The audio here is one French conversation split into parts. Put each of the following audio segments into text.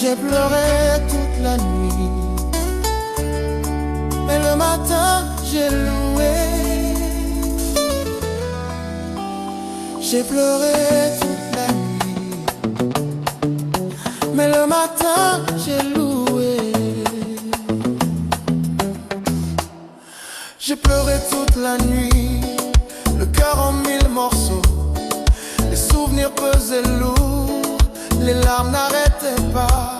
J'ai pleuré toute la nuit, mais le matin j'ai loué. J'ai pleuré toute la nuit, mais le matin j'ai loué. J'ai pleuré toute la nuit, le cœur en mille morceaux. Les souvenirs pesaient lourd, les larmes n'arrêtaient pas.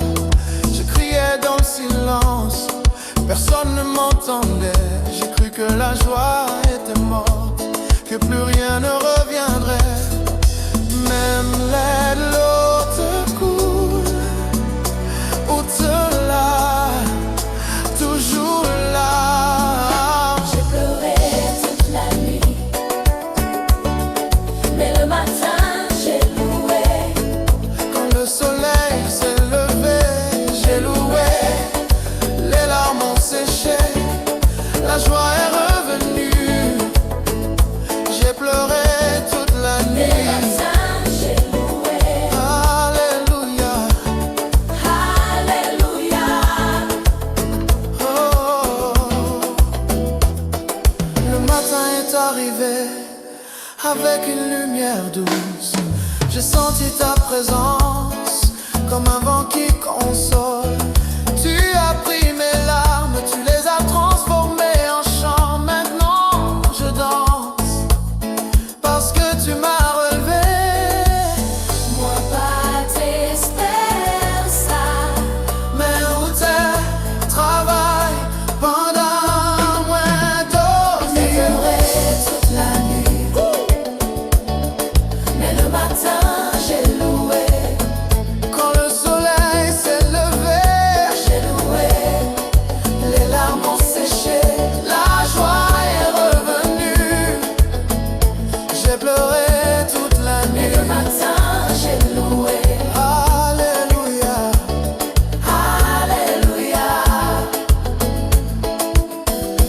Je criais dans le silence, personne ne m'entendait. J'ai cru que la joie était morte, que plus rien ne reviendrait. Même l'eau te coule, au-delà, toujours là. J'ai pleuré toute la nuit, mais le matin j'ai loué. Quand le soleil s'est levé, j'ai loué. Les larmes ont séché, la joie est revenue. J'ai pleuré toute la nuit. Le matin j'ai loué. Alléluia, Alléluia. oh. Le matin est arrivé avec une lumière douce. J'ai senti ta présence comme un vent qui console. Tu as pris mes larmes, tu les as transformées en chant. Maintenant je danse parce que tu m'as relevé. Moi pas t'espéranza, Mais où t'es, travail pendant moins j'ai dormir. pleuré toute la nuit, mais le matin j'ai loué. Quand le soleil s'est levé, J'ai loué. les larmes ont séché, la joie est revenue. J'ai pleuré toute la Mais nuit. le matin j'ai loué. Alléluia, Alléluia.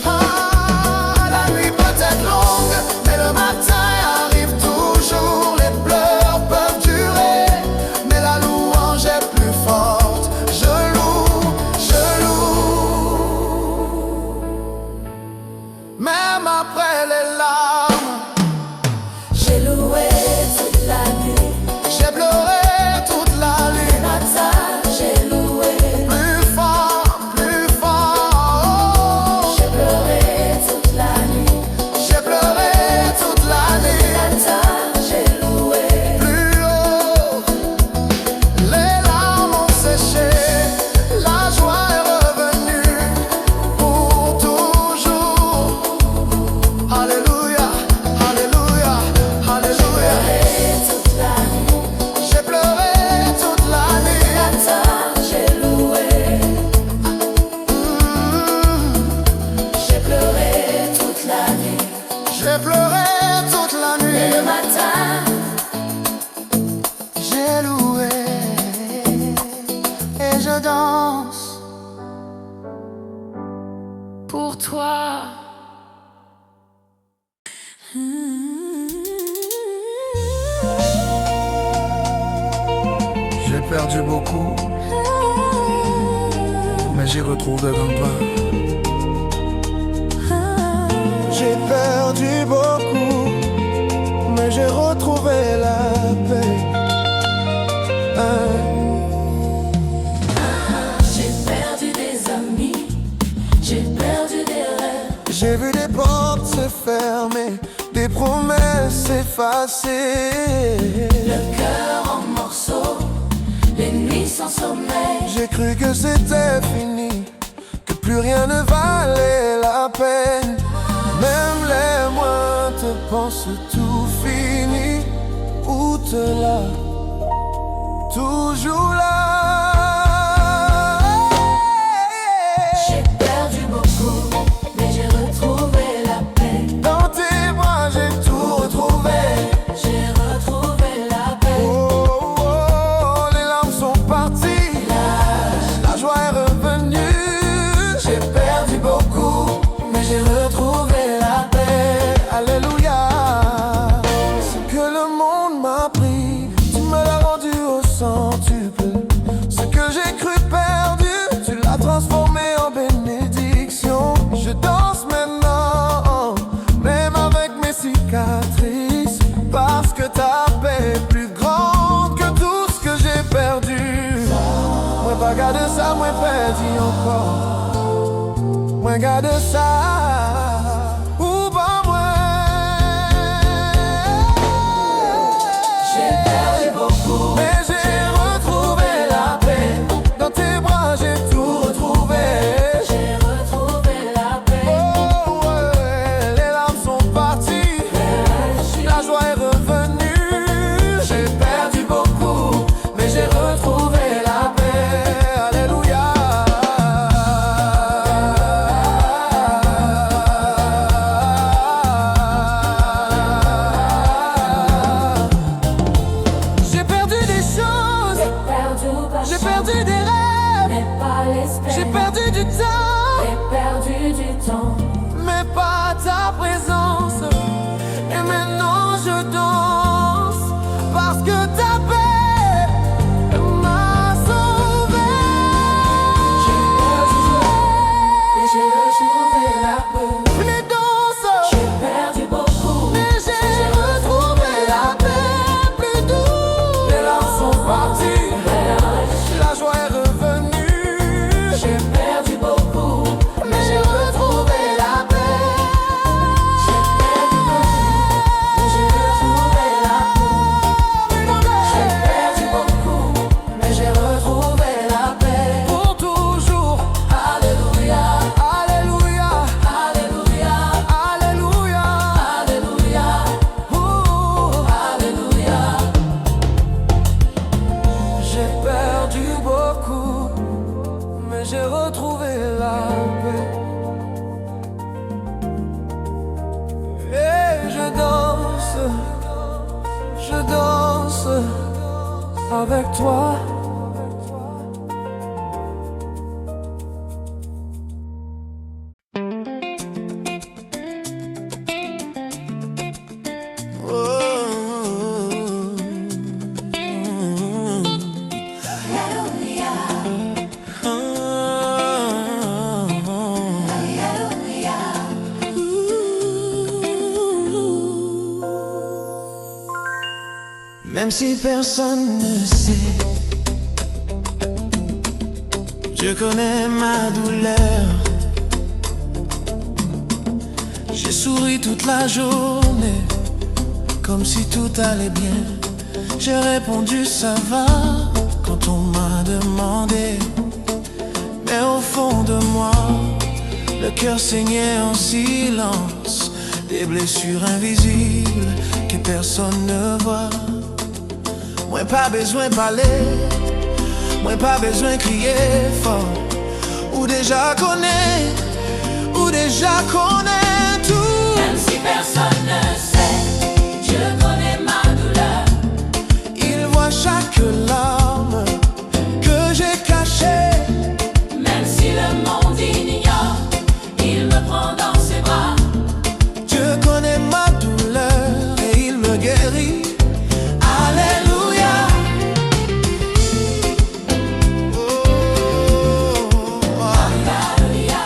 ah, la nuit peut être longue, mais le matin arrive toujours. Les pleurs peuvent durer, mais la louange est plus forte. Je loue, je loue. Même après les larmes, J'ai loué toute la nuit. j'ai pleuré toute la Le nuit. matin j'ai loué. Plus fort, plus fort. J'ai pleuré toute la nuit. J'ai pleuré toute la Le nuit. matin j'ai loué. Plus haut, les larmes ont séché, la joie est revenue pour toujours. Alléluia, alléluia, alléluia. Toute la nuit. J'ai pleuré toute la Le nuit. matin j'ai loué. J'ai pleuré toute la nuit. J'ai pleuré toute la Et nuit. le matin J'ai loué et je danse pour toi. J'ai perdu beaucoup, mais j'ai retrouvé un peu. J'ai perdu beaucoup, mais j'ai retrouvé la paix. J'ai perdu des amis. J'ai perdu des rêves. J'ai vu des portes se fermer, des promesses effacées. Le cœur en morceaux. Les nuits sans sommeil. J'ai cru que c'était fini, que plus rien ne valait la peine. Même les moindres pensent tout fini. Où te là, toujours là. J'ai perdu beaucoup, mais j'ai retrouvé la paix. Dans tes bras j'ai tout retrouvé. J'ai retrouvé la paix. Oh, oh, les larmes sont parties, la joie est revenue. J'ai perdu beaucoup, mais j'ai retrouvé la paix. Alléluia. Ce que le monde m'a pris, tu me l'as rendu au centuple. Ce que j'ai cru Moins garde ça ou pas moins. J'ai perdu beaucoup, mais j'ai retrouvé la paix. Dans tes bras j'ai tout retrouvé. j'ai retrouvé la paix. Oh ouais, les larmes sont parties, la joie est revenue. J'ai perdu beaucoup, mais j'ai retrouvé la paix. Alléluia. J'ai perdu des choses, j'ai perdu des rêves, mais pas l'espérance. j'ai perdu du temps, J'ai perdu du temps. mais pas ta présence. Et maintenant je danse parce que ta paix m'a sauvé. Mais j'ai retrouvé la paix. Les danses, J'ai perdu beaucoup, mais j'ai retrouvé la paix plus douce. Les larmes sont parties, la joie est revenue. j'ai perdu beaucoup, Mais j'ai retrouvé la paix. j'ai retrouvé la paix. J'ai perdu beaucoup, mais j'ai retrouvé la paix. Pour toujours. Alléluia, Alléluia, alléluia, Alléluia, alléluia, oh. alléluia. J'ai perdu beaucoup, mais j'ai retrouvé la paix. Et je danse avec toi. Même si personne ne sait, je connais ma douleur. J'ai souri toute la journée, comme si tout allait bien. J'ai répondu ça va quand on m'a demandé. Mais au fond de moi, le cœur saignait en silence. Des blessures invisibles que personne ne voit. Moi pas besoin de parler, moi pas besoin de crier fort. Ou déjà connaît tout. Même si personne ne sait, je connais ma douleur. Il voit chaque larme que j'ai cachée. Même si le monde ignore, il me prend dans ses bras. Dieu connaît ma douleur et il me guérit. Alléluia. Oh, Alléluia,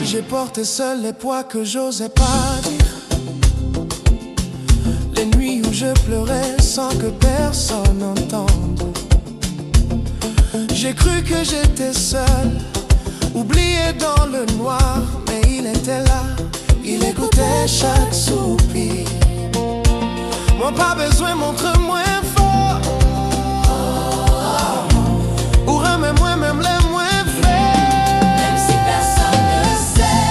j'ai porté seul les poids que j'osais pas dire. Les nuits où je pleurais sans que personne n'entende. J'ai cru que j'étais seul, oublié dans le noir. Mais il était là, il écoutait chaque soupir. Moi pas besoin de montrer moins fort, ou remets-moi même les moins faits. même si personne ne sait,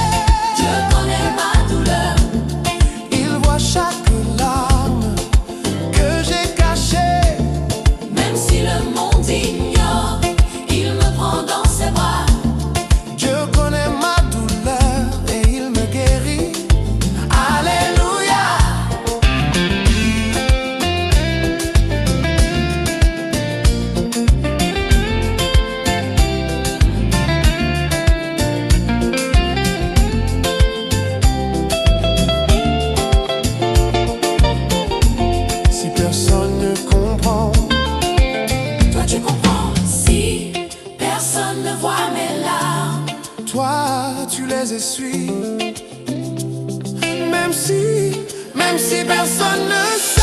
je connais ma douleur. Il voit chaque larme que j'ai cachée. Même si le monde ignore, il me prend dans ses bras. Dieu connaît ma douleur et il me guérit. Alléluia. Si personne ne comprend, Toi tu comprends. Si personne ne voit mes larmes, toi tu les essuies. Même si personne ne sait.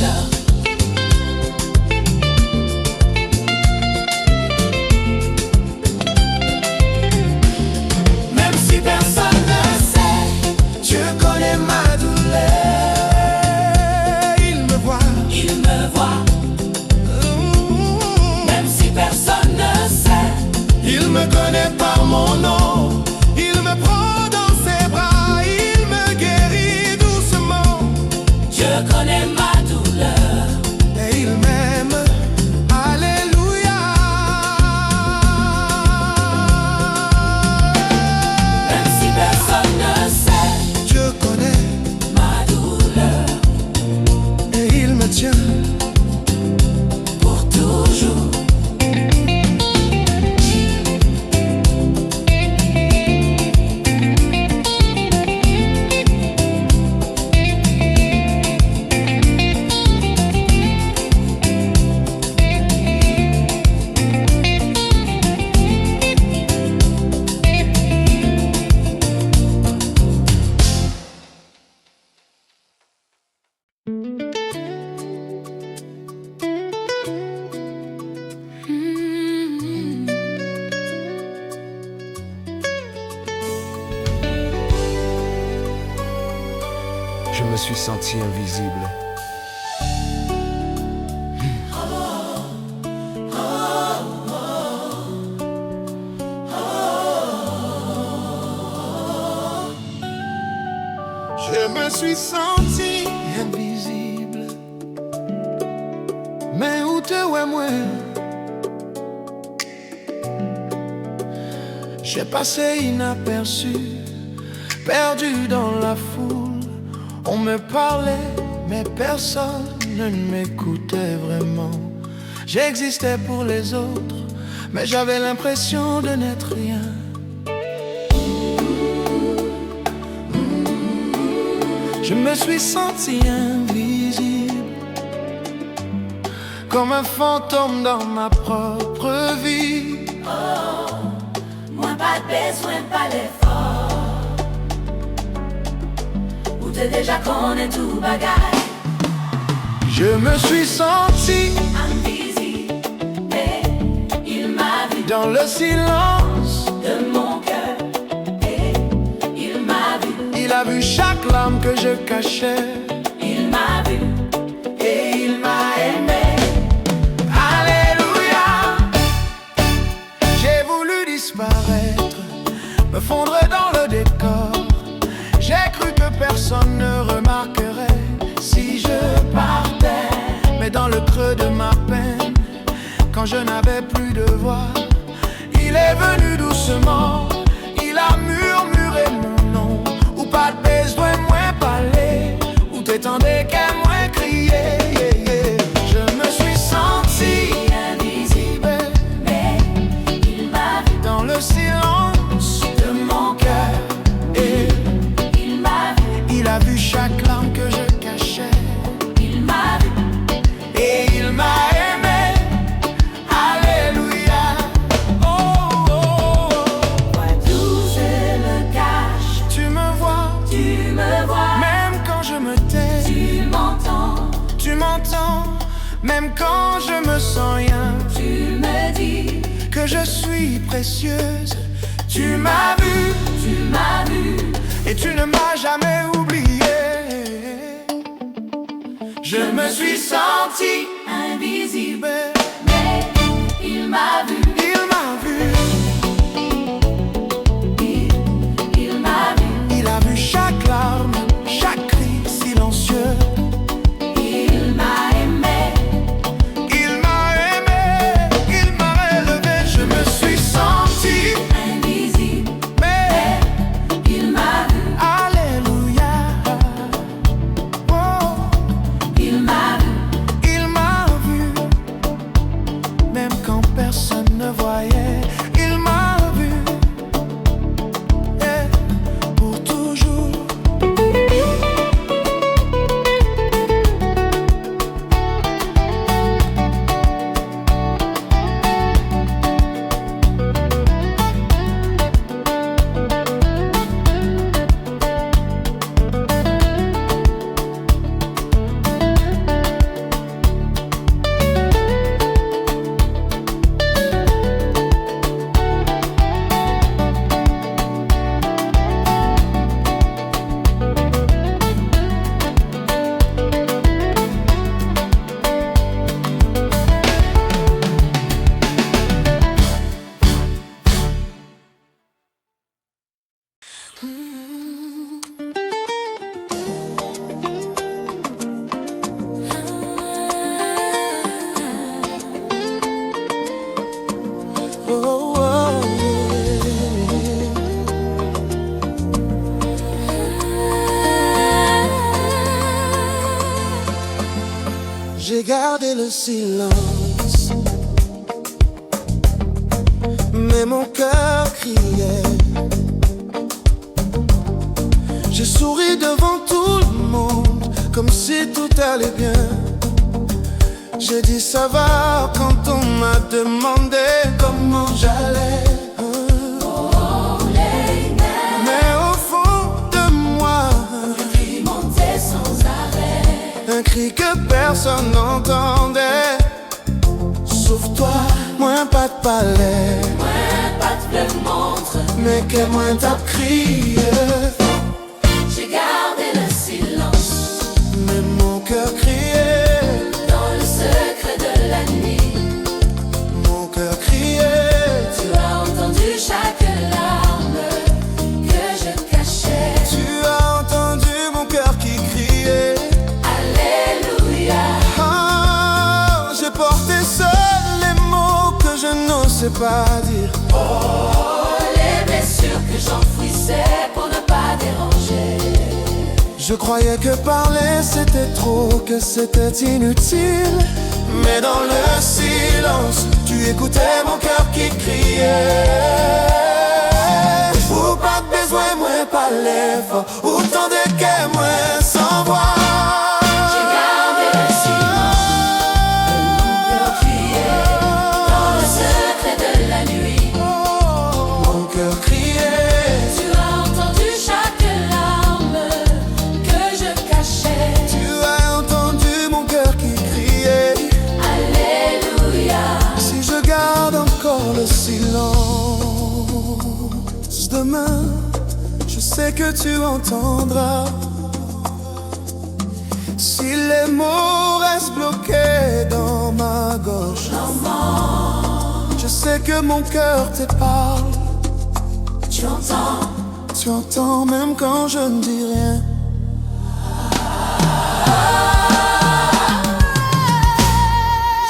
douleur. Même si personne ne sait, Dieu connaît ma douleur. Il me voit, Il me voit. Même si personne ne sait, il me connaît par mon nom. Il me prend dans ses bras, il me guérit doucement. Dieu connaît ma douleur. Et il m'aime, alléluia. Même si personne ne sait Dieu connaît ma douleur. et il me tient. Pour toujours. Je me suis senti invisible. Je me suis senti invisible. Mais où te ouais moi? J'ai passé inaperçu, perdu dans la foule. On me parlait, mais personne ne m'écoutait vraiment. J'existais pour les autres, mais j'avais l'impression de n'être rien. Je me suis senti invisible, comme un fantôme dans ma propre vie. Moi pas de besoin, pas l'effort. Ou t'es déjà connais tout bagaille. Je me suis senti Invisible, mais il m'a vu dans le silence. de mon cœur. Et il m'a vu, Il a vu chaque larme que je cachais. il m'a vu. Et il m'a aimé. Alléluia. J'ai voulu disparaître, me fondre dans le décor. J'ai cru que personne ne remarquerait si je partais. Mais dans le creux de ma peine, quand je n'avais plus de voix, il est venu doucement. Il a murmuré mon nom. Ou pas de besoin, moins parler. Ou t'étendais qu'à moins crier. Je me suis senti Invisible, mais il m'a vu dans le silence de mon cœur. et Il m'a vu, il a vu chaque larme que je cachais. il m'a vu. Et il m'a aimé. Alléluia. Oh, oh, oh. Vois d'où je le cache. Tu me vois, Tu me vois, même quand je me tais. tu m'entends. Tu m'entends, même quand je me sens rien. Tu me dis, Que je suis précieuse. Tu m'as vu tu m'as vu. et tu ne m'as jamais oublié. Je me suis senti Invisible, invisible. mais il m'a vu. Il m'a vu, Il m'a vu. il a vu chaque larme, chaque cri silencieux. Il m'a aimé. Il m'a aimé, il m'a élevé. Je me suis senti, Invisible, mais il m'a vu. alléluia. Oh, Il m'a vu. il m'a vu, même quand personne J'ai gardé le silence, mais mon cœur criait. J'ai souri devant tout le monde, comme si tout allait bien. J'ai dit ça va quand on m'a demandé comment j'allais. Mais au fond de moi, le cri montait sans arrêt. un cri que personne n'entendait. Sauf toi, moins pas de palais, Moins pas de bleu montre. mais que moins t'as crié. J'ai gardé le silence Mais mon cœur criait, dans le secret de la nuit. mon cœur criait. Tu as entendu chaque larme que je cachais. Tu as entendu mon cœur qui criait. Alléluia. Ah, j'ai porté seul les mots que je n'osais pas dire. Oh, les blessures que j'enfouissais pour ne pas déranger. Je croyais que parler c'était trop, que c'était inutile. Mais dans le silence, tu écoutais mon cœur qui criait. Ou pas de besoin, moins pas l'effort. Autant de quai, moins sans voix. J'ai gardé le silence, mon cœur criait dans le secret de la nuit. Mon cœur criait. Tu as entendu chaque larme que je cachais. Tu as entendu mon cœur qui criait. Alléluia. Si je garde encore le silence, demain, je sais que tu entendras. Si les mots restent bloqués dans ma gorge, je sais que mon cœur te parle. Tu entends? Tu entends même quand je ne dis rien.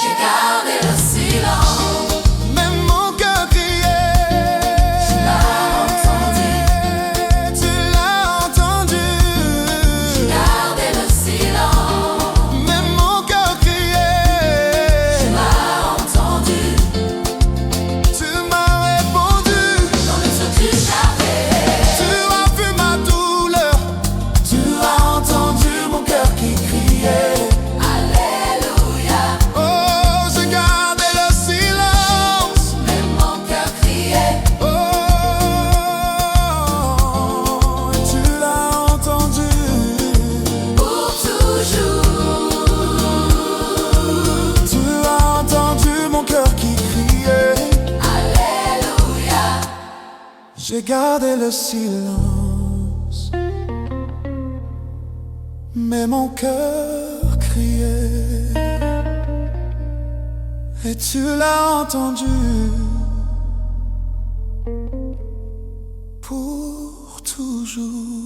J'ai gardé le silence. Même mon cœur criait. Tu l'as entendu. Tu l'as entendu. J'ai gardé le silence. Même mon cœur criait. Tu l'as entendu. Tu m'as répondu. Dans le feu que j'avais. Tu as vu ma douleur. Tu as entendu mon cœur qui criait. Alléluia. Oh, j'ai gardé le silence. Mais mon cœur criait. Oh, et tu l'as entendu. Pour toujours. Tu as entendu mon cœur qui criait. Alléluia. J'ai gardé le silence, mais mon cœur criait. Et tu l'as entendu. Pour toujours.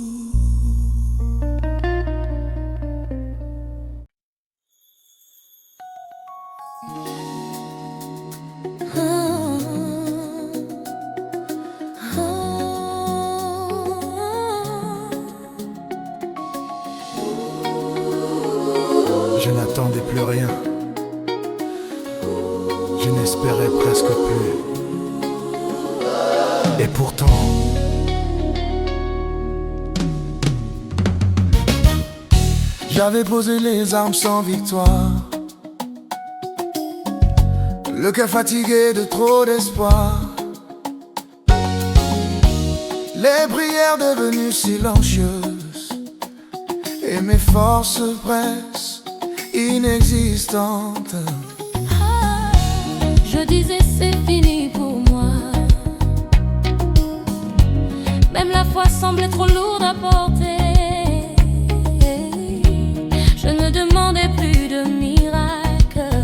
Je n'attendais plus rien. Je n'espérais presque plus. Et pourtant, j'avais posé les armes sans victoire. Le cœur fatigué de trop d'espoir. Les prières devenues silencieuses. Et mes forces presque inexistantes. Je disais c'est fini pour moi. Même la foi semblait trop lourde à porter. Je ne demandais plus de miracle.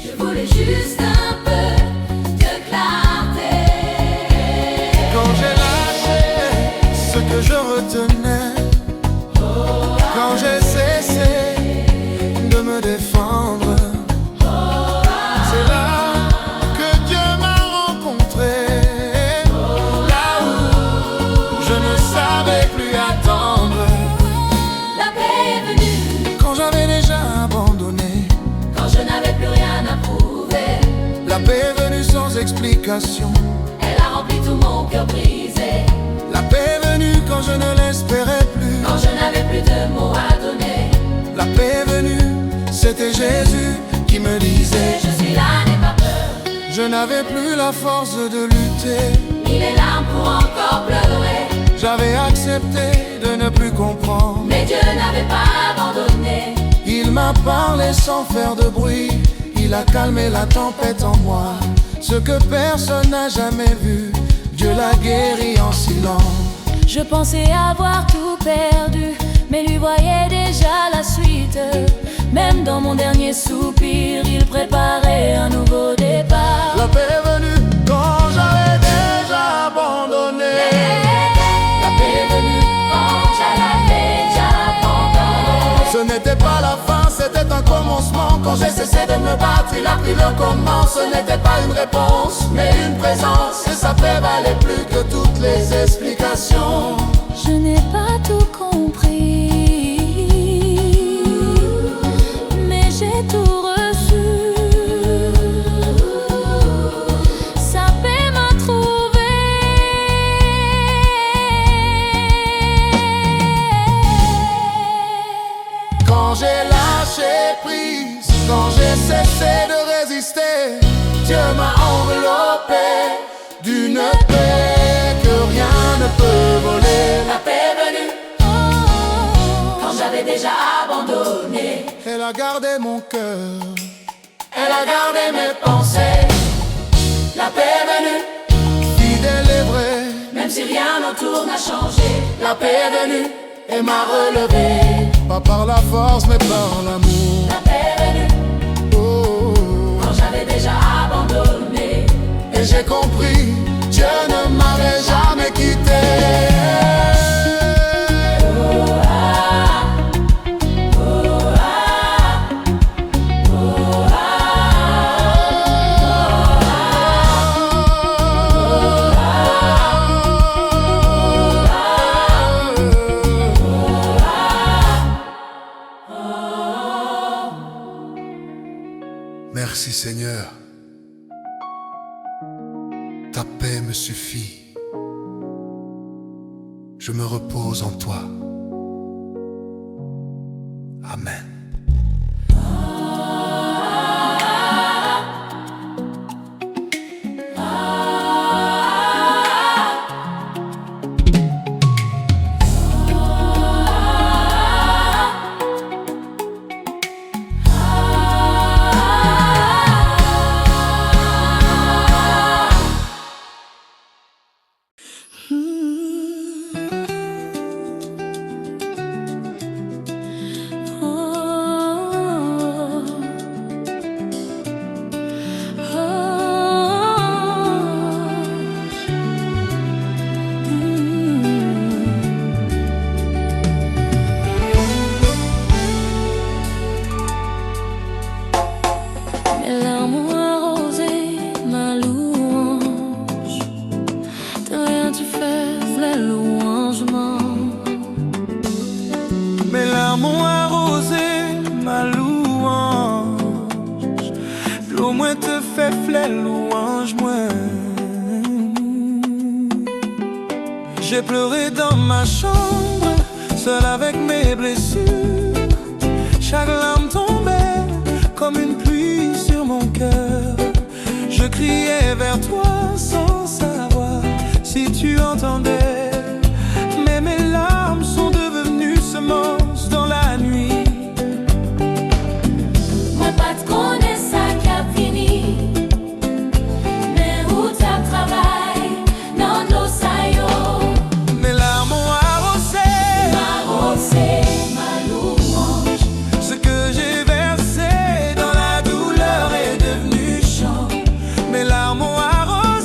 Je voulais juste un peu de clarté. Quand j'ai lâché ce que je retenais, quand j'ai cessé de me défendre, c'est là que Dieu m'a rencontré. Là où je ne savais plus attendre. explication. Elle a rempli tout mon cœur brisé. La paix est venue quand je ne l'espérais plus. Quand je n'avais plus de mots à donner. La paix est venue, c'était Jésus qui me disait: Je suis là, n'aie pas peur. je n'avais plus la force de lutter. Ni les larmes pour encore pleurer. J'avais accepté de ne plus comprendre. Mais Dieu n'avait pas abandonné. Il m'a parlé sans faire de bruit. Il a calmé la tempête en moi. Ce que personne n'a jamais vu, Dieu l'a guéri en silence. Je pensais avoir tout perdu, mais lui voyait déjà la suite. Même dans mon dernier soupir, il préparait un nouveau départ. La paix est venue quand j'avais déjà abandonné. La paix est venue quand j'avais déjà abandonné. Ce n'était pas la fin, c'était un commencement. Quand j'ai cessé de me battre, il a pris le commandement. Ce n'était pas une réponse, mais une présence. Et sa paix valait plus que toutes les explications. Je n'ai pas tout compris, mais j'ai tout reçu. Sa paix m'a trouvé. Quand j'ai lâché prise, quand j'ai cessé de résister, Dieu m'a enveloppé d'une paix que rien ne peut voler. La paix est venue quand j'avais déjà abandonné. Elle a gardé mon cœur, Elle a gardé mes pensées. La paix est venue, fidèle et vrai. même si rien autour n'a changé. La paix est venue et m'a relevé. Pas par la force mais par l'amour. La paix est venue Oh, quand j'avais déjà abandonné. et j'ai compris, Dieu ne m'avait jamais quitté. Merci Seigneur, ta paix me suffit. Je me repose en toi. Amen. Mes larmes ont arrosé ma louange. De rien tu fais les louangements. Mes larmes ont arrosé ma louange. L'eau moins te fait fleur louange moins. J'ai pleuré dans ma chambre, seul avec mes blessures. Chaque larme tombait comme une pluie sur mon cœur. Je criais vers toi sans savoir si tu entendais. Mais mes larmes sont devenues semences dans la nuit. Moi pas te connais ça qui a fini. Mais où t'as travail dans l'eau ça yo. Mes larmes ont arrosé Ma louange. ce que j'ai versé dans la douleur est devenu chant. Mes larmes ont arrosé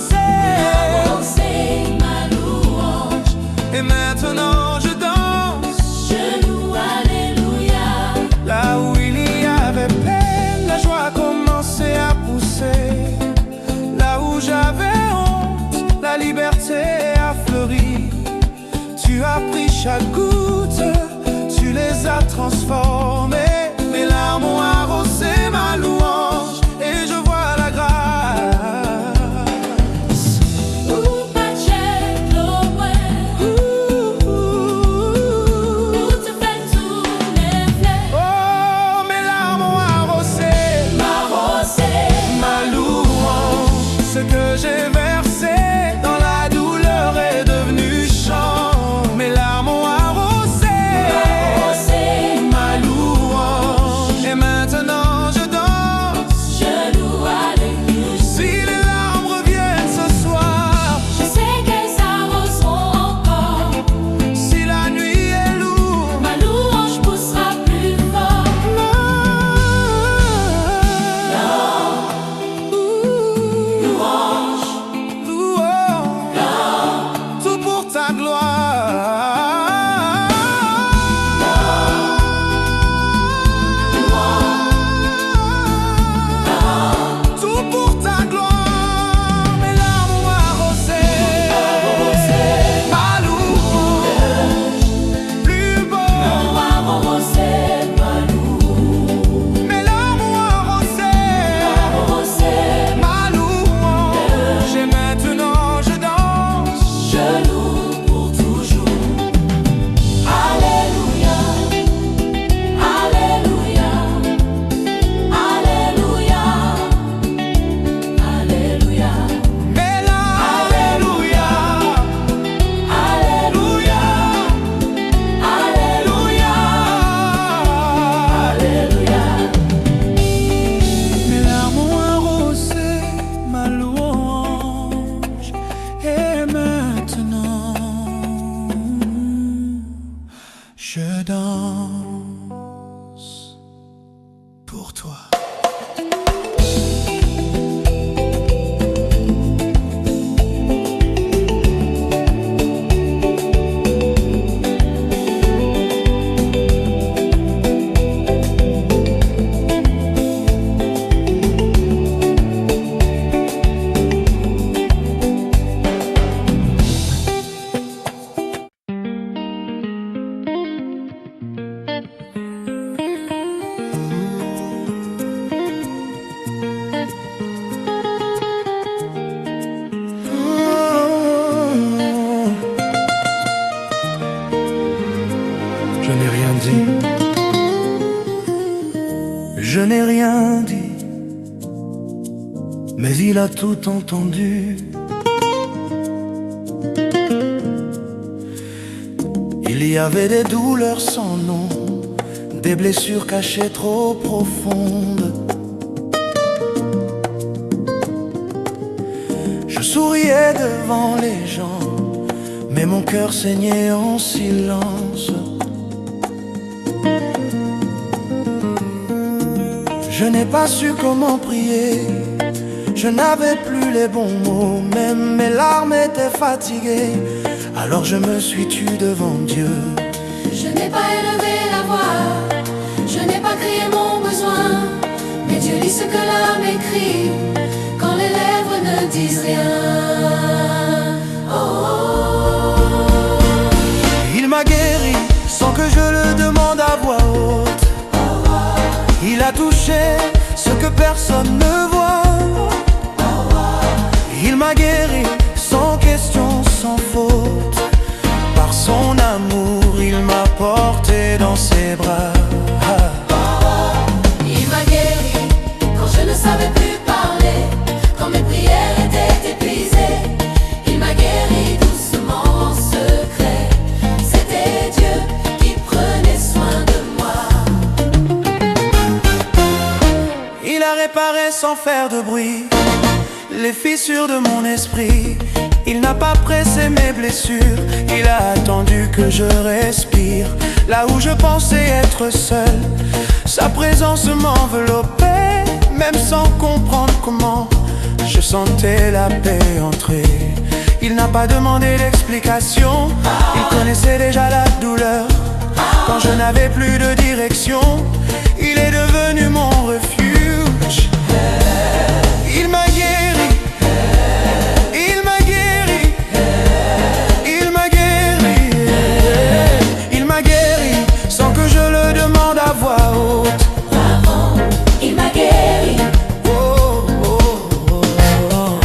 pour toi. Je n'ai rien dit, je n'ai rien dit, mais il a tout entendu. Il y avait des douleurs sans nom, des blessures cachées trop profondes. Je souriais devant les gens, mais mon cœur saignait en silence. Je n'ai pas su comment prier, je n'avais plus les bons mots, même mes larmes étaient fatiguées. Alors je me suis tu devant Dieu. Je n'ai pas élevé la voix, je n'ai pas crié mon besoin, mais Dieu lit ce que l'âme écrit quand les lèvres ne disent rien. Oh, oh, oh. Il m'a guéri sans que je le demande à voix haute. Il a touché ce que personne ne voit. Il m'a guéri sans question, sans faute. Par son amour, il m'a porté dans ses bras. Il m'a guéri quand je ne savais plus parler, quand mes prières étaient épuisées. Il m'a guéri doucement en secret. C'était Dieu qui prenait soin de moi. Il a réparé sans faire de bruit les fissures de mon esprit. Il n'a pas pressé mes blessures, il a attendu que je respire. Là où je pensais être seul, sa présence m'enveloppait. Même sans comprendre comment, je sentais la paix entrer. Il n'a pas demandé d'explication, il connaissait déjà la douleur. Quand je n'avais plus de direction, il est devenu mon refuge. Il m'a guéri, il m'a guéri, il m'a guéri, il m'a guéri sans que je le demande à voix haute. Il m'a guéri. Oh, oh, oh, oh.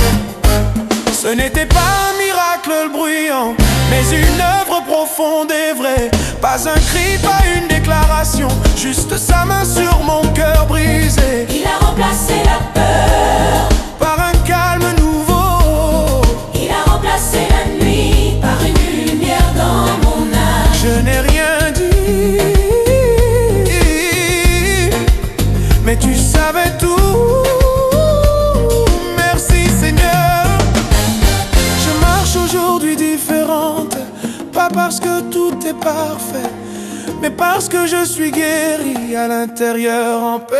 Ce n'était pas un miracle bruyant, mais une œuvre profonde et vraie. Pas un cri, pas une déclaration, juste sa main sur mon cœur brisé. Il a remplacé la peur par un calme nouveau. Il a remplacé la nuit par une lumière dans mon âme. Je n'ai rien dit, mais tu savais tout. Merci Seigneur. Je marche aujourd'hui différente, pas parce que tout est parfait, mais parce que je suis guéri à l'intérieur en paix.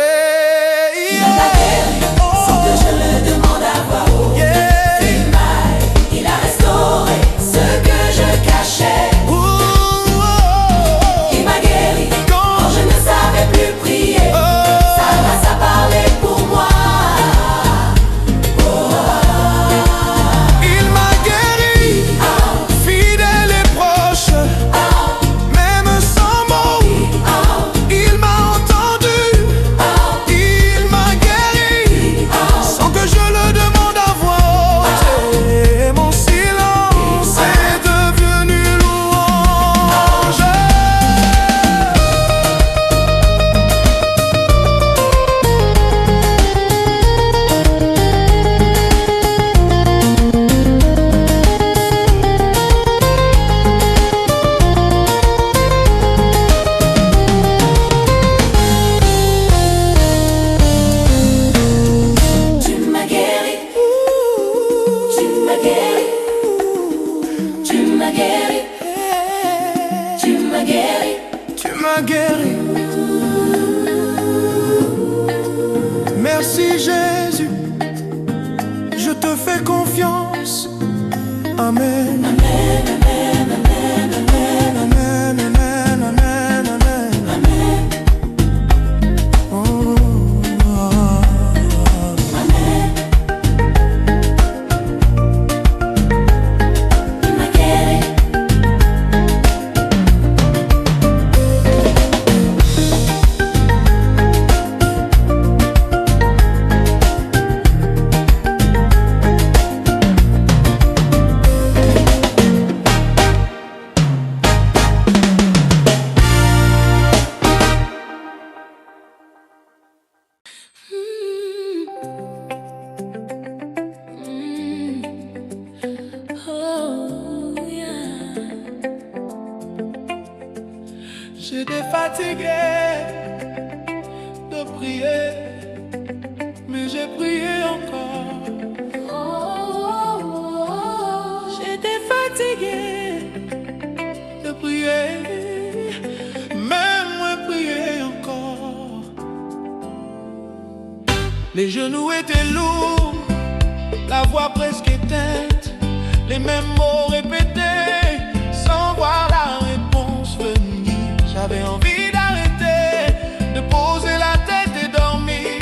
Il m'a guéri sans que je le demande à voix haute. Yeah. Il a restauré ce que je cachais. Il m'a guéri quand je ne savais plus prier. Sa grâce a parlé pour moi. Il m'a guéri, fidèle et proche, même sans mots. Il m'a entendu, il m'a guéri sans que je le demande à voix haute. Et mon silence est devenu louange. Jésus, je te fais confiance. Amen. Amen, amen, amen, amen, Amen, amen, amen, amen. amen, Oh, amen. Immaculée. Oh, yeah. j'étais fatigué de prier, mais j'ai prié encore. J'étais fatigué de prier, même moi prier encore. Les genoux étaient lourds, la voix presque éteinte, les mêmes mots répétés, sans voir la réponse venir. J'avais envie d'arrêter, de poser la tête et dormir.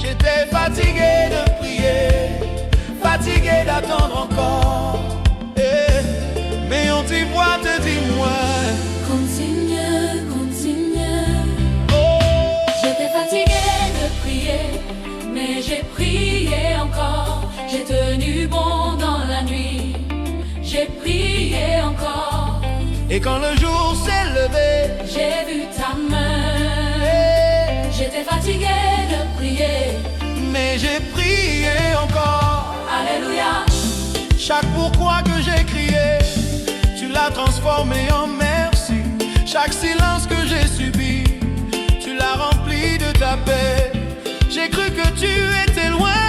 J'étais fatigué de prier, fatigué d'attendre encore. Mais on t'y voit, te dis-moi. Continue, continue. Oh, J'étais fatiguée de prier, mais j'ai prié encore. J'ai tenu bon dans la nuit, j'ai prié encore. et quand le jour s'est levé, J'ai vu ta main. J'étais fatiguée de prier. mais j'ai prié encore. Alléluia. Chaque pourquoi que j'ai crié, tu l'as transformé en merci. Chaque silence que j'ai subi, tu l'as rempli de ta paix. J'ai cru que tu étais loin,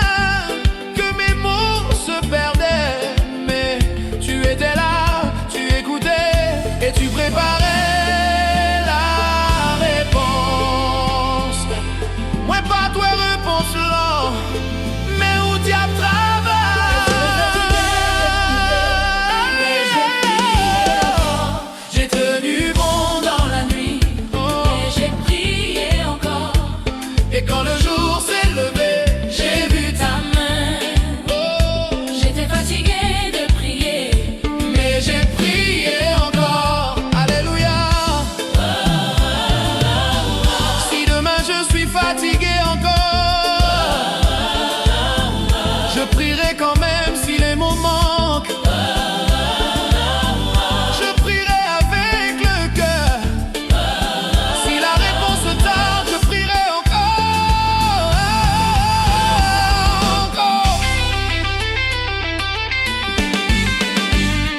que mes mots se perdaient, mais tu étais là, tu écoutais et tu préparais la réponse. Moi pas toi réponse là, mais où diable travaille. J'ai tenu bon dans la nuit, et j'ai prié encore. Et quand le jour s'est levé, J'ai vu ta main. oh, J'étais fatiguée de prier, mais j'ai prié encore. Alléluia. Si demain je suis fatigué encore, je prierai quand même si les mots manquent. Je prierai avec le cœur. Si la réponse tarde, je prierai encore.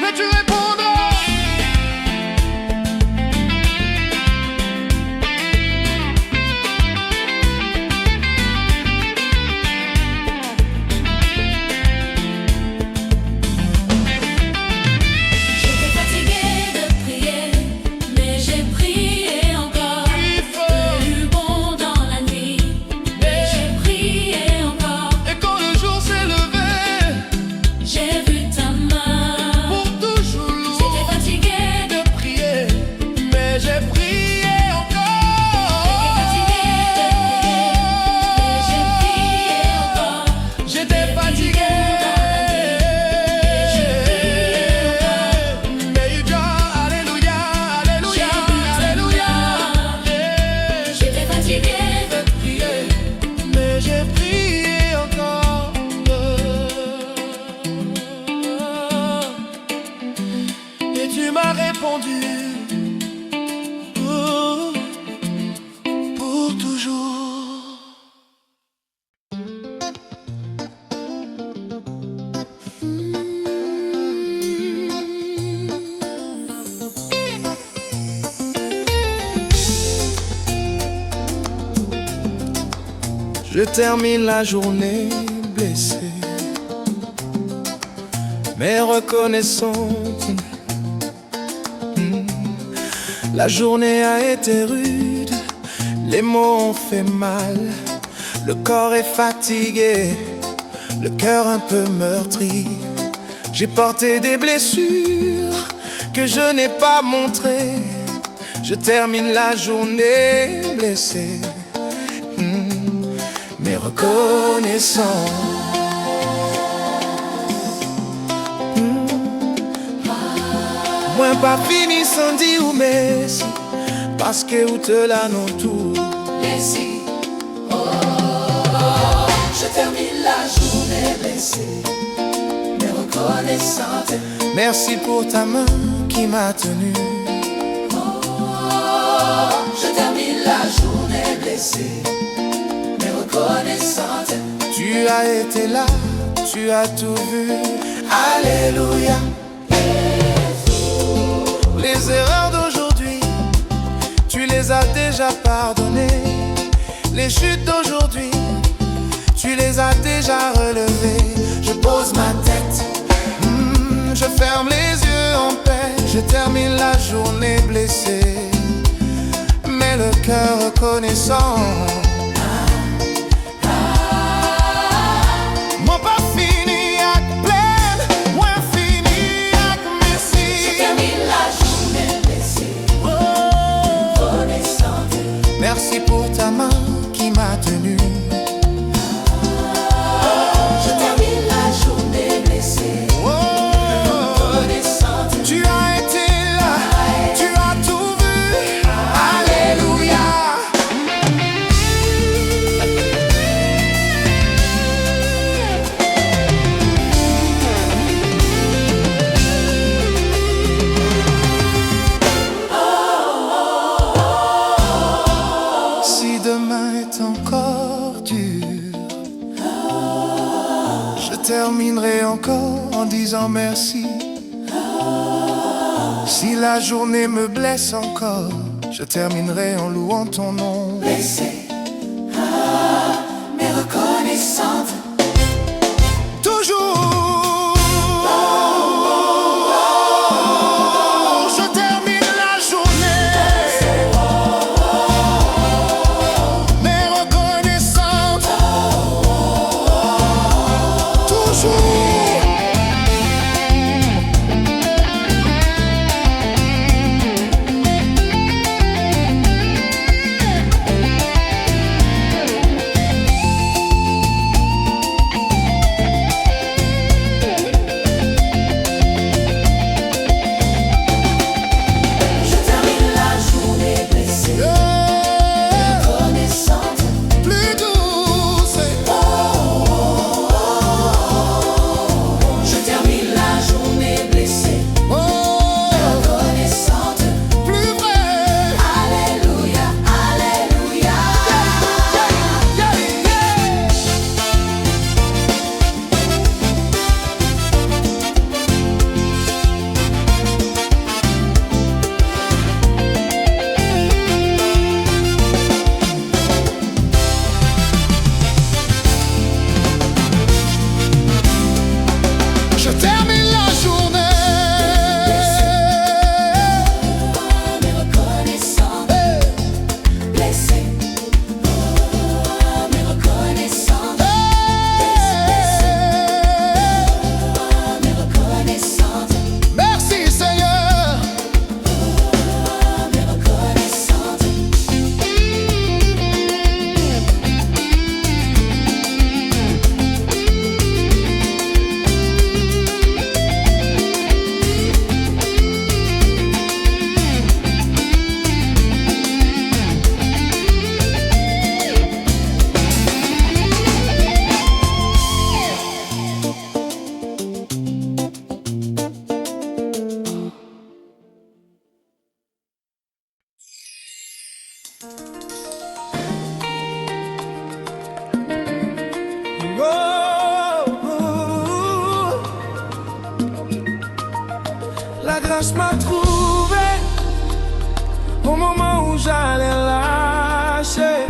Mais tu répondras. j'étais fatiguée de prier, mais j'ai prié encore. Plus fort. Tenu bon dans la nuit, mais j'ai prié encore. Et quand le jour s'est levé, J'ai vu ta main. pour toujours, J'étais fatiguée de de prier, mais j'ai prié encore. J'étais fatigué, mais il dit alléluia, alléluia, alléluia. J'étais fatiguée de Prier, mais j'ai prié encore. Et tu m'as répondu pour toujours. Je termine la journée blessé, mais reconnaissante. La journée a été rude, les mots ont fait mal. Le corps est fatigué, le cœur un peu meurtri. J'ai porté des blessures que je n'ai pas montrées. Je termine la journée blessé, mais reconnaissant. Moi pas fini sans dire ou merci, parce que ou te la non tout. Merci. Je termine la journée blessée, mais reconnaissante. Merci pour ta main qui m'a tenu. Je termine la journée blessée, mais reconnaissante. Tu as été là, tu as tout vu. Alléluia. Les erreurs d'aujourd'hui, tu les as déjà pardonnées. Les chutes d'aujourd'hui, tu les as déjà relevées. Je pose ma tête, je ferme les yeux en paix. Je termine la journée blessée, mais le cœur reconnaissant. Moi pas fini avec pleine, moi fini avec merci. Je termine la journée blessée, reconnaissante. Merci pour ta main qui m'a tenu. Je termine la journée blessée, reconnaissante. Tu as été là, tu as tout vu. Alléluia. Si demain est encore dur, je terminerai encore en disant merci. Si la journée me blesse encore, je terminerai en louant ton nom. Blessée, mais reconnaissante. Toujours, je termine la journée, mais reconnaissante. Toujours. La grâce m'a trouvé au moment où j'allais lâcher.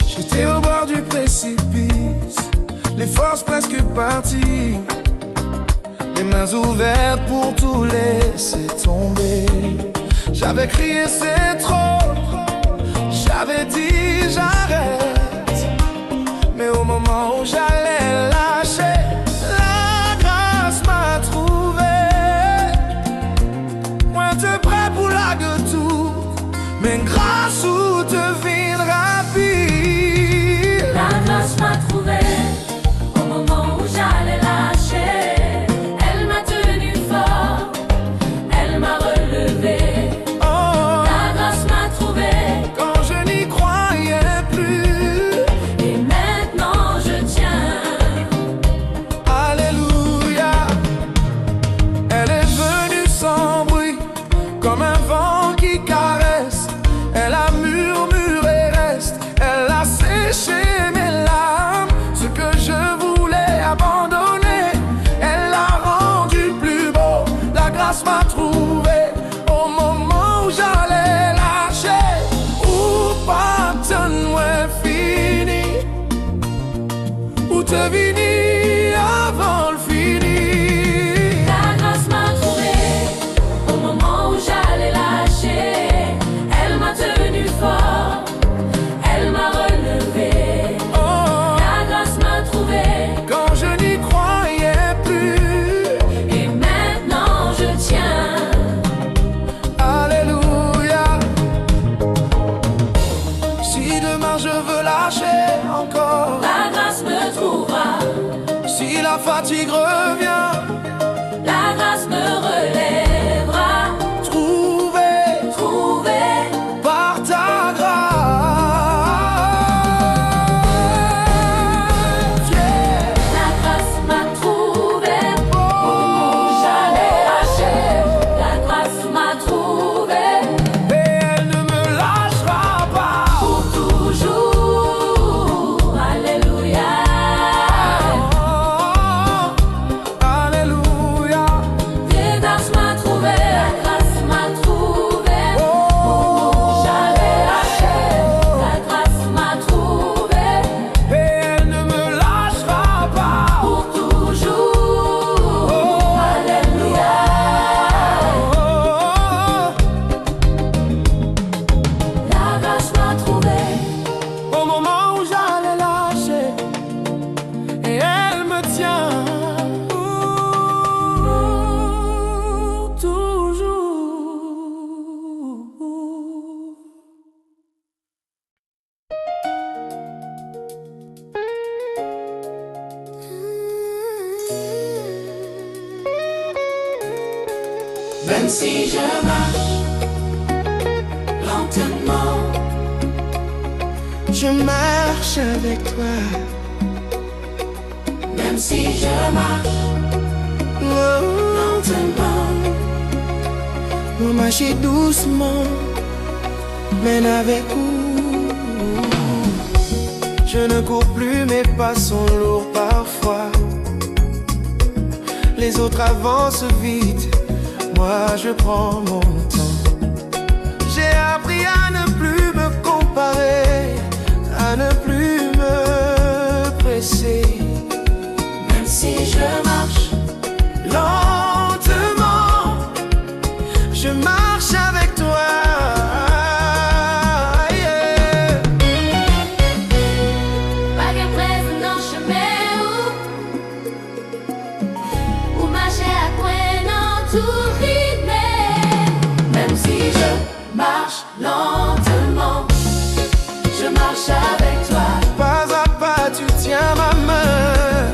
J'étais au bord du précipice, les forces presque parties, les mains ouvertes pour tout laisser tomber. J'avais crié c'est trop, j'avais dit j'arrête. Mais au moment où j'allais lâcher, la grâce m'a trouvé. Moi te prêt pour la tout, mais grâce où te vine rapide. La grâce m'a trouvé au moment où j'allais lâcher. Elle m'a tenu fort, elle m'a relevé. Oh, La grâce m'a trouvé quand je n'y croyais plus. et maintenant je tiens. Alléluia. Elle est venue sans bruit, comme un vent qui caresse. Elle a murmuré reste, elle a séché mes larmes. Ce que je voulais abandonner, elle l'a rendu plus beau. La grâce m'a trouvé au moment où j'allais lâcher. Où pardonne fini, où te vini avant le fini. La grâce m'a trouvé au moment où j'allais lâcher. Elle m'a tenu fort, elle m'a relevé. Oh, La grâce m'a trouvé quand je n'y croyais plus. et maintenant je tiens. Alléluia. Si demain je veux lâcher encore, La grâce me trouvera, si la fatigue revient, la grâce me relèvera. trouvé Trouvé par ta grâce. Yeah. la grâce m'a trouvé au moment où j'allais lâcher. La grâce m'a trouvé Et elle ne me lâchera pas. pour toujours. Alléluia. Oh, alléluia. La grâce m'a trouvé, la grâce m'a trouvé. Oh, J'allais lâcher, la grâce m'a trouvé et elle ne me lâchera pas. pour toujours. Alléluia. Oh, La grâce m'a trouvé au moment où j'allais lâcher, et elle me tient pour toujours. Même si je marche lentement, Je marche avec toi. même si je marche lentement, Nous marcher doucement, mais avec vous. Je ne cours plus, mes pas sont lourds parfois. Les autres avancent vite, moi je prends mon temps. J'ai appris à ne plus me comparer, à ne plus me presser. même si je marche Lentement, je marche avec toi. Yeah. pas qu'à présent dans le chemin où marcher à coin dans tout rythme. même si je marche lentement, je marche avec toi. Pas à pas, tu tiens ma main.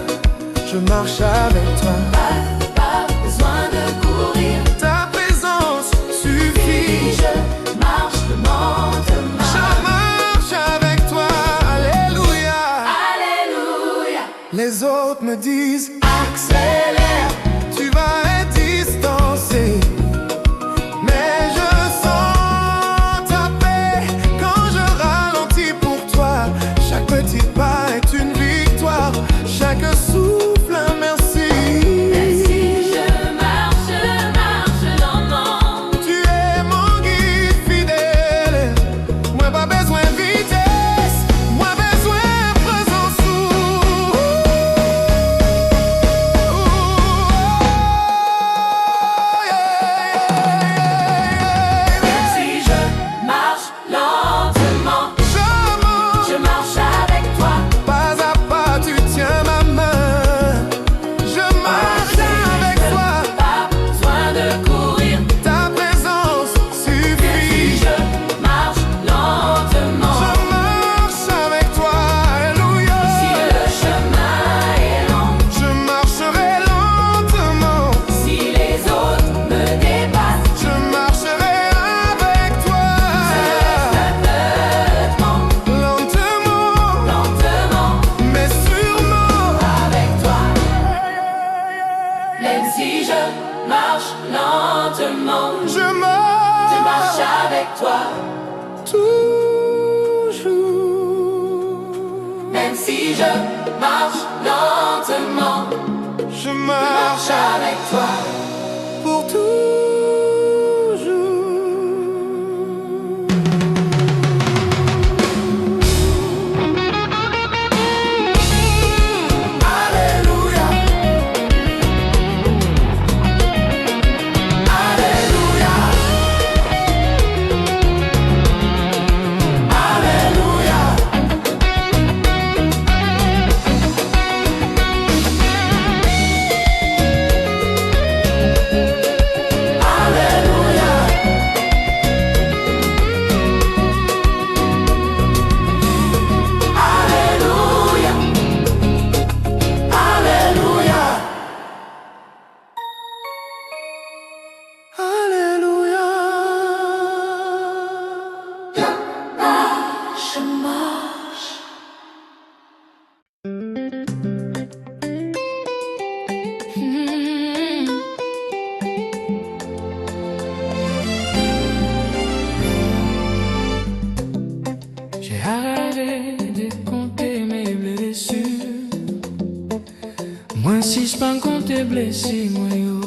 Je marche avec toi. Pas besoin de courir, Ta présence et suffit. je marche lentement. Je marche avec toi. Alléluia. Alléluia. Les autres me disent Accélère, tu vas être distancé. Mais je sens ta paix quand je ralentis pour toi. Chaque petit pas est une victoire. Chaque souffle un merci. Même si je marche lentement. Tu es mon guide fidèle. Moi pas besoin de vitesse. Moi besoin de présence. avec toi. Toujours. Même si je marche lentement, Je marche marche avec toi. pour toujours. Alléluia. Alléluia. Alléluia. Alléluia. Alléluia. Alléluia. Alléluia. Je marche. J'ai arrêté de compter mes blessures. Moi si je pas compter blessé, moi yo.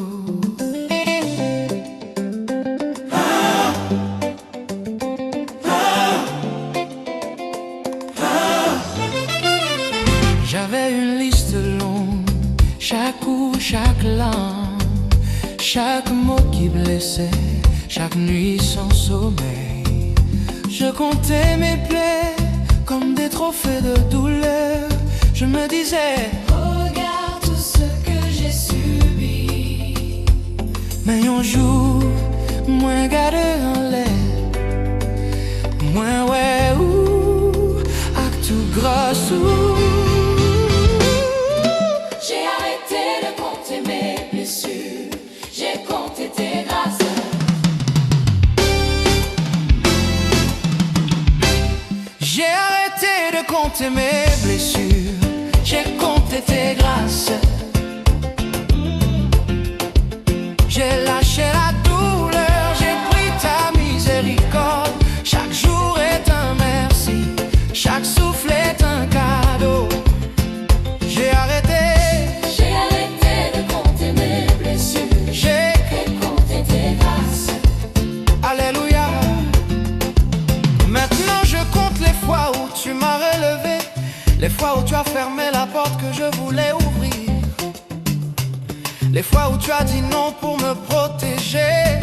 J'avais une liste longue, chaque coup, chaque langue, chaque mot qui blessait, chaque nuit sans sommeil. Je comptais mes plaies comme des trophées de douleur. Je me disais, Regarde tout ce que j'ai subi. mais un jour, moins gardé en l'air, moins ouais ou, à tout grâce ou. J'ai arrêté de compter mes blessures. J'ai compté tes grâces. J'ai arrêté de compter mes blessures, j'ai compté tes grâces. J'ai lâché la douleur, j'ai pris ta miséricorde. Chaque jour est un merci, chaque souffle est un cadeau. J'ai arrêté, J'ai arrêté de compter mes blessures. j'ai, J'ai compté tes grâces. alléluia. Maintenant je compte les fois où tu m'as relevé, les fois où tu as fermé la porte que je voulais ouvrir, les fois où tu as dit non pour me protéger.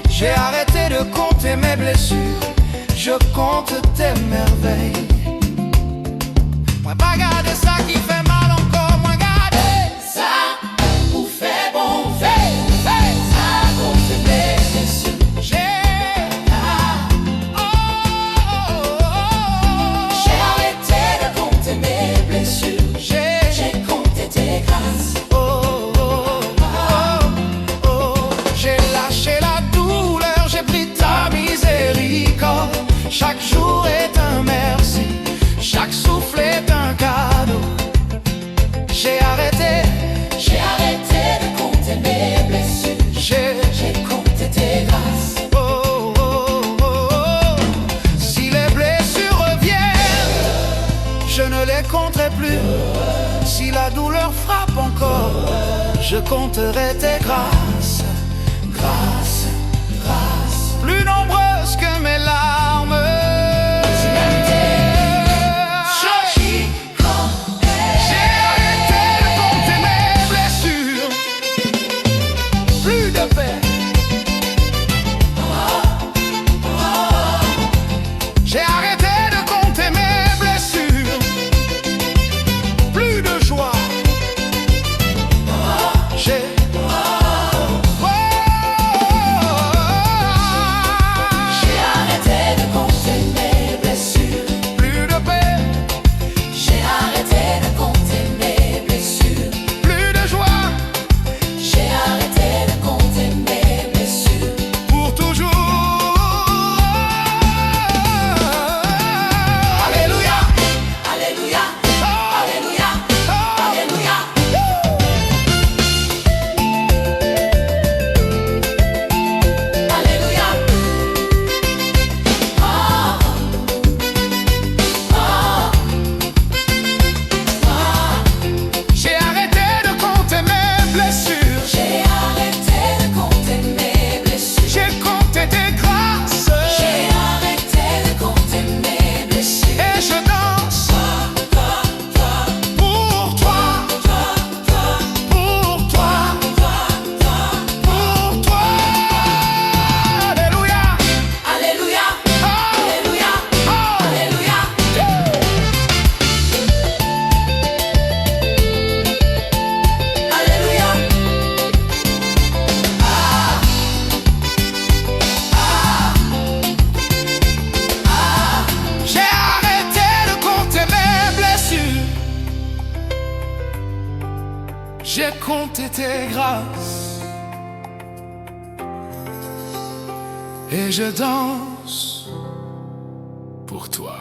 J'ai arrêté de compter mes blessures, je compte tes merveilles. Moi pas garder ça qui fait mal encore, moi garder Ça vous fait bon, fait. Ça compte mes blessures. j'ai. Oh, oh, oh, oh. J'ai arrêté de compter mes blessures. J'ai compté tes grâces. Oh, oh, oh, oh, oh. J'ai lâché la douleur, j'ai pris ta miséricorde. Chaque jour est un merci, chaque souffle est un cadeau. J'ai arrêté, J'ai arrêté de compter mes blessures. J'ai compté tes grâces. oh, oh, oh, oh. Si les blessures reviennent, je ne les compterai plus. Si la douleur frappe encore, je compterai tes grâces. Grâces, grâces, plus nombreuses que mes larmes. J'ai arrêté de compter mes blessures. Plus de paix. J'ai arrêté de compter mes blessures. Plus de joie. J'ai J'ai compté tes grâces et je danse pour toi.